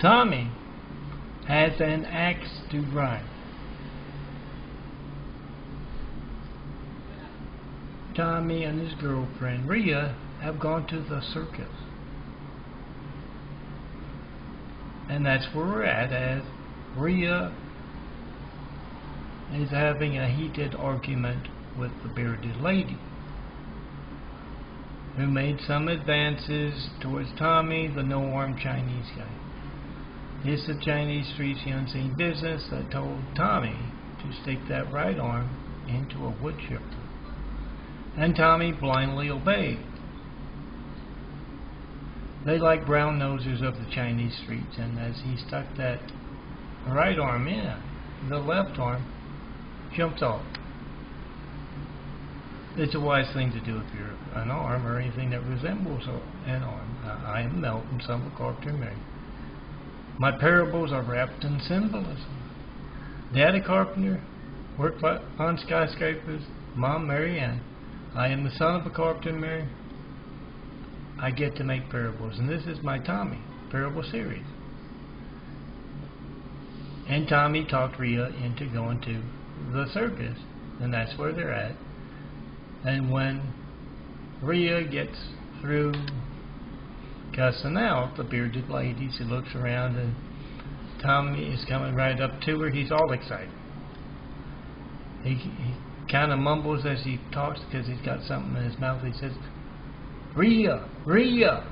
Tommy has an axe to grind. Tommy and his girlfriend Rhea have gone to the circus. And that's where we're at, as Rhea is having a heated argument with the bearded lady, who made some advances towards Tommy, the no-armed Chinese guy. It's the Chinese streets, the unseen business that told Tommy to stick that right arm into a wood chipper. And Tommy blindly obeyed. They like brown nosers of the Chinese streets, and as he stuck that right arm in, the left arm jumped off. It's a wise thing to do if you're an arm or anything that resembles an arm. I am Melton, son of Carpenter Mary. My parables are wrapped in symbolism. Daddy Carpenter worked on skyscrapers. Mom Mary Ann. I am the son of a carpenter Mary. I get to make parables, and this is my Tommy parable series. And Tommy talked Rhea into going to the circus, and that's where they're at. And when Rhea gets through cussing out the bearded lady, she looks around, and Tommy is coming right up to her. He's all excited. He kind of mumbles as he talks because he's got something in his mouth. He says, Rhea, Rhea,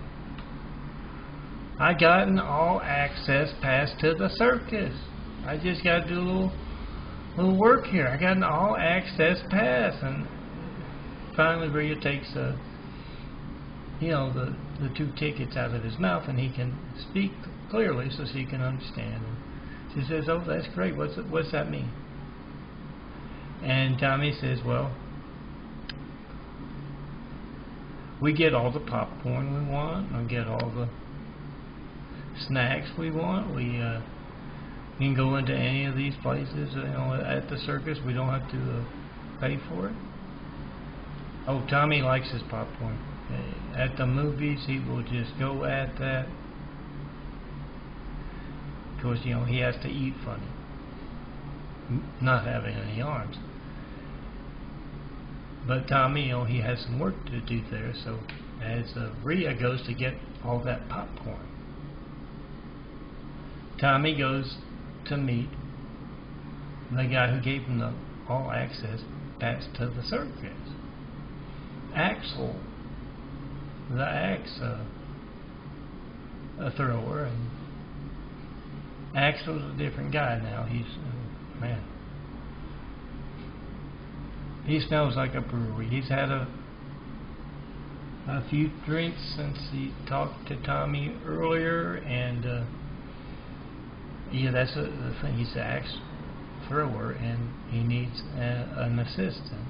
I got an all-access pass to the circus. I just got to do a little work here. I got an all-access pass. And finally Rhea takes the 2 tickets out of his mouth, and he can speak clearly so she can understand. And she says, oh, that's great. What's that mean? And Tommy says, well, we get all the popcorn we want. We get all the snacks we want. We can go into any of these places at the circus. We don't have to pay for it. Oh, Tommy likes his popcorn. At the movies, he will just go at that. Of course, he has to eat funny, not having any arms. But Tommy, he has some work to do there. So as Rhea goes to get all that popcorn, Tommy goes to meet the guy who gave him the all-access pass to the circus, Axel, the axe thrower. And Axel's a different guy now. He's man. He smells like a brewery. He's had a few drinks since he talked to Tommy earlier, and yeah, that's the thing. He's the axe thrower, and he needs an assistant.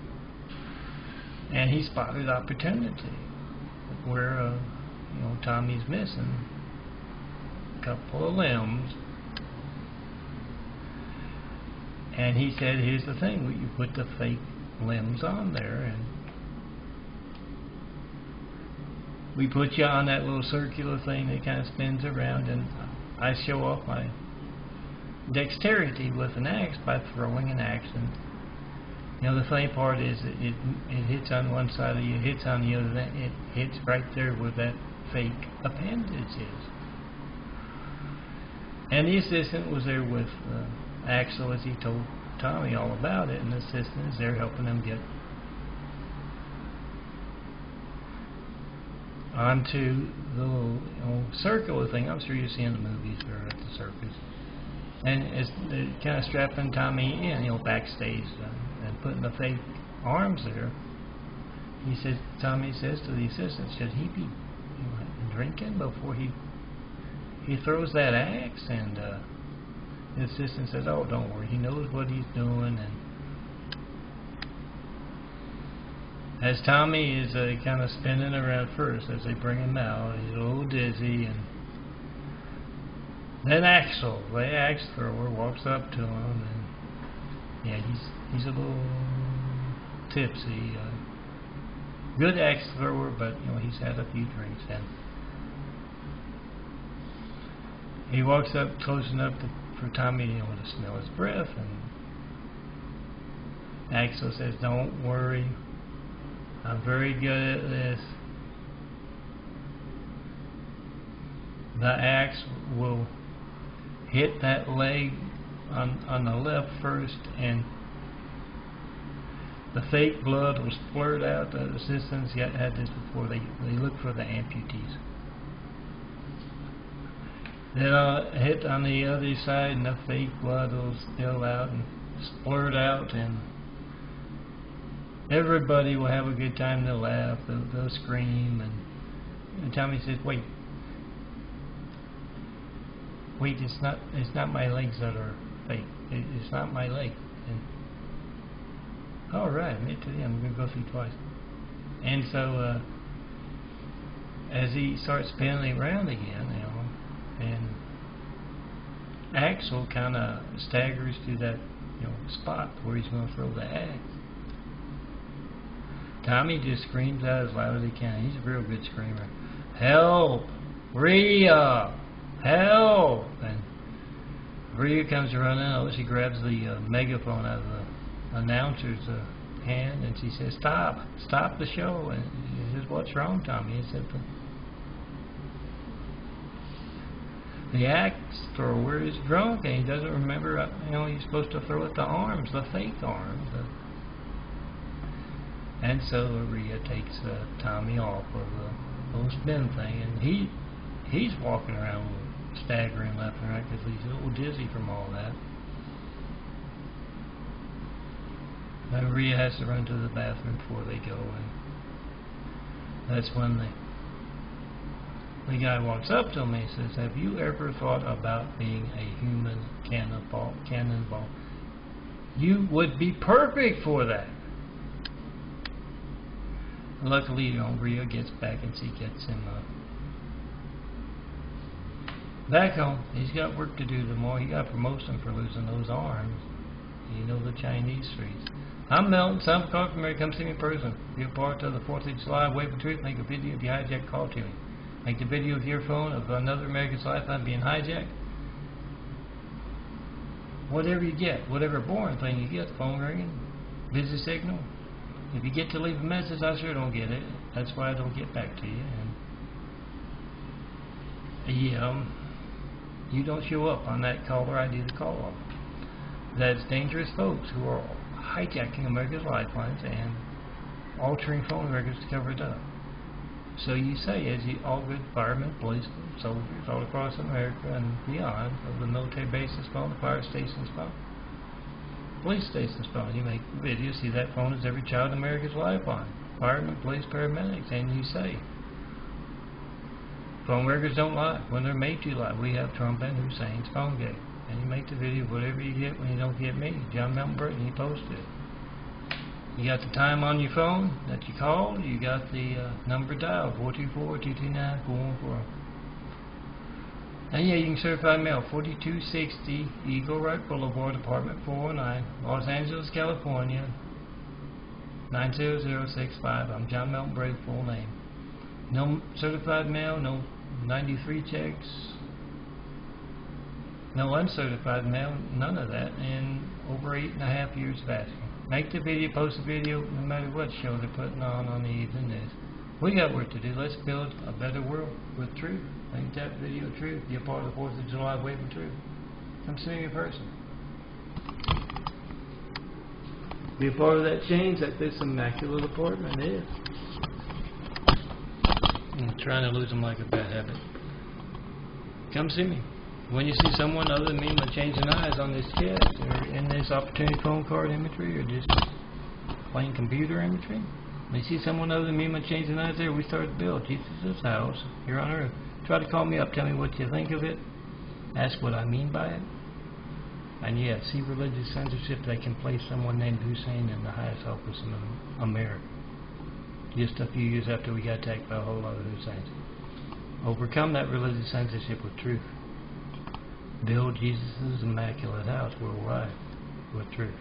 And he spotted opportunity where Tommy's missing a couple of limbs. And he said, here's the thing, you put the fake limbs on there, and we put you on that little circular thing that kind of spins around, and I show off my dexterity with an axe by throwing an axe. And the funny part is that it hits on one side of you, hits on the other, then it hits right there where that fake appendage is. And the assistant was there with Axel as he told Tommy all about it, and the assistant is there helping him get onto the little circular thing. I'm sure you've seen the movies or at the circus. And as they're kind of strapping Tommy in, backstage and putting the fake arms there, Tommy says to the assistant, should he be drinking before he throws that axe? And the assistant says, oh, don't worry, he knows what he's doing. And as Tommy is kind of spinning around first as they bring him out, he's a little dizzy, and then Axel, the axe thrower, walks up to him, and yeah, he's a little tipsy. Good axe thrower, but he's had a few drinks. And he walks up close enough for Tami to smell his breath, and Axel says, "Don't worry, I'm very good at this. The axe will hit that leg on the left first, and the fake blood will splurt out." The assistants had this before. They look for the amputees. Then I'll hit on the other side, and the fake blood will spill out and splurt out, and everybody will have a good time. They'll laugh, they'll scream, and Tommy says, wait, it's not my legs that are fake. It's not my leg." And, all right, me too. I'm going to go through twice. And so, as he starts spinning around again, and Axel kind of staggers to that, spot where he's going to throw the axe, Tommy just screams out as loud as he can. He's a real good screamer. "Help! Rhea! Help!" And Rhea comes running out. She grabs the megaphone out of the announcer's hand, and she says, Stop the show." And he says, "What's wrong, Tommy?" He said, "The axe thrower is drunk, and he doesn't remember, he's supposed to throw at the arms, the fake arms." And so Rhea takes Tommy off of the little spin thing, and he's walking around staggering left and right because he's a little dizzy from all that. Then Rhea has to run to the bathroom before they go, and that's when the guy walks up to me and says, "Have you ever thought about being a human cannonball? You would be perfect for that." Luckily, Rhea gets back, and she gets him back home. He's got work to do tomorrow. He got promotion for losing those arms. The Chinese streets. "I'm Melton. Some call from America. Come see me in person. Be a part of the 4th of July Wave of Truth. Make a video of the hijacked call to me. Make the video of your phone of another American's lifetime being hijacked." Whatever you get, whatever boring thing you get, phone ringing, busy signal. If you get to leave a message, I sure don't get it. That's why I don't get back to you. And you don't show up on that caller ID the call off. That's dangerous folks who are hijacking America's lifelines and altering phone records to cover it up. So you say, as all good firemen, policemen, soldiers all across America and beyond, of the military bases phone, the fire stations phone, police stations phone, you make videos, see that phone is every child in America's lifeline. Firemen, police, paramedics, and you say, phone records don't lie when they're made to lie. We have Trump and Hussein's phone game. And you make the video of whatever you get when you don't get me. John Melton Burton, you post it. You got the time on your phone that you called. You got the number dialed, 424-229-414. And yeah, you can certify mail, 4260 Eagle Rock Boulevard, Apartment 409, Los Angeles, California, 90065. I'm John Melton Burton, full name. No certified mail, no 93 checks, no uncertified mail, none of that, in over 8.5 years of asking. Make the video, post the video, no matter what show they're putting on the evening news. We got work to do. Let's build a better world with truth. Make that video truth. Be a part of the 4th of July Wave of Truth. Come see me in person. Be a part of that change that this immaculate apartment is. I'm trying to lose them like a bad habit. Come see me. When you see someone other than me with changing eyes on this chat, or in this opportunity phone card imagery, or just plain computer imagery, when you see someone other than me with changing eyes there, we start to build Jesus' house here on earth. Try to call me up, tell me what you think of it, ask what I mean by it. And yeah, see religious censorship that can place someone named Hussein in the highest office in America. Just a few years after we got attacked by a whole lot of Husseins. Overcome that religious censorship with truth. Build Jesus' immaculate house worldwide with truth.